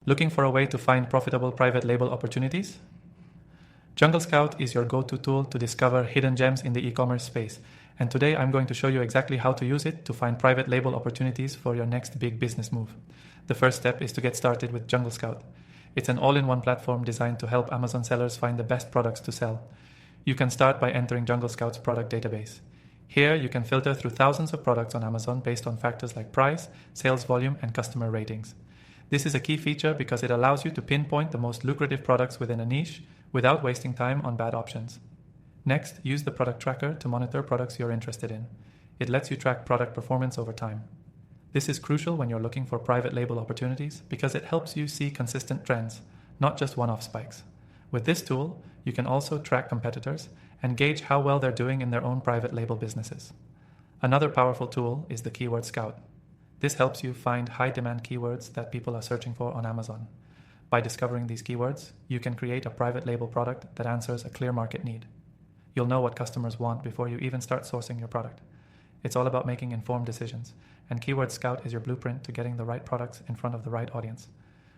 Looking for a way to find profitable private label opportunities? JungleScout is your go-to tool to discover hidden gems in the e-commerce space, and today I'm going to show you exactly how to use it to find private label opportunities for your next big business move. The first step is to get started with JungleScout. It's an all-in-one platform designed to help Amazon sellers find the best products to sell. You can start by entering JungleScout's product database. Here you can filter through thousands of products on Amazon based on factors like price, sales volume, and customer ratings. This is a key feature because it allows you to pinpoint the most lucrative products within a niche without wasting time on bad options. Next, use the product tracker to monitor products you're interested in. It lets you track product performance over time. This is crucial when you're looking for private label opportunities because it helps you see consistent trends, not just one-off spikes. With this tool, you can also track competitors and gauge how well they're doing in their own private label businesses. Another powerful tool is the Keyword Scout. This helps you find high-demand keywords that people are searching for on Amazon. By discovering these keywords, you can create a private label product that answers a clear market need. You'll know what customers want before you even start sourcing your product. It's all about making informed decisions, and Keyword Scout is your blueprint to getting the right products in front of the right audience.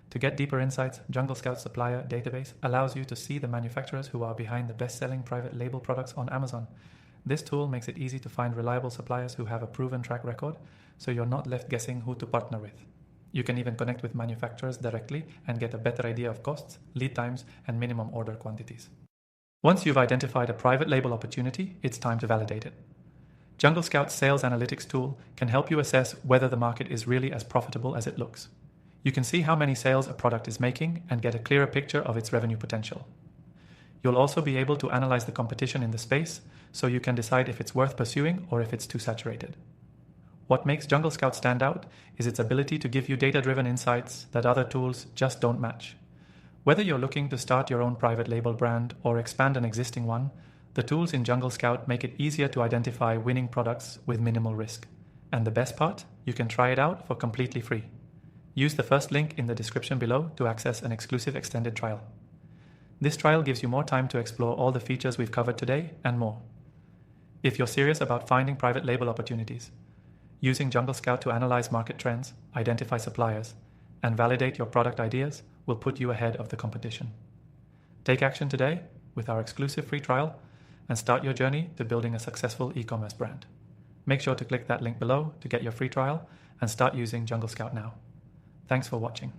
To get deeper insights, JungleScout's supplier database allows you to see the manufacturers who are behind the best-selling private label products on Amazon. This tool makes it easy to find reliable suppliers who have a proven track record, so you're not left guessing who to partner with. You can even connect with manufacturers directly and get a better idea of costs, lead times, and minimum order quantities. Once you've identified a private label opportunity, it's time to validate it. JungleScout's sales analytics tool can help you assess whether the market is really as profitable as it looks. You can see how many sales a product is making and get a clearer picture of its revenue potential. You'll also be able to analyze the competition in the space, so you can decide if it's worth pursuing or if it's too saturated. What makes JungleScout stand out is its ability to give you data-driven insights that other tools just don't match. Whether you're looking to start your own private label brand or expand an existing one, the tools in JungleScout make it easier to identify winning products with minimal risk. And the best part? You can try it out for completely free. Use the first link in the description below to access an exclusive extended trial. This trial gives you more time to explore all the features we've covered today and more. If you're serious about finding private label opportunities, using JungleScout to analyze market trends, identify suppliers, and validate your product ideas will put you ahead of the competition. Take action today with our exclusive free trial and start your journey to building a successful e-commerce brand. Make sure to click that link below to get your free trial and start using JungleScout now. Thanks for watching.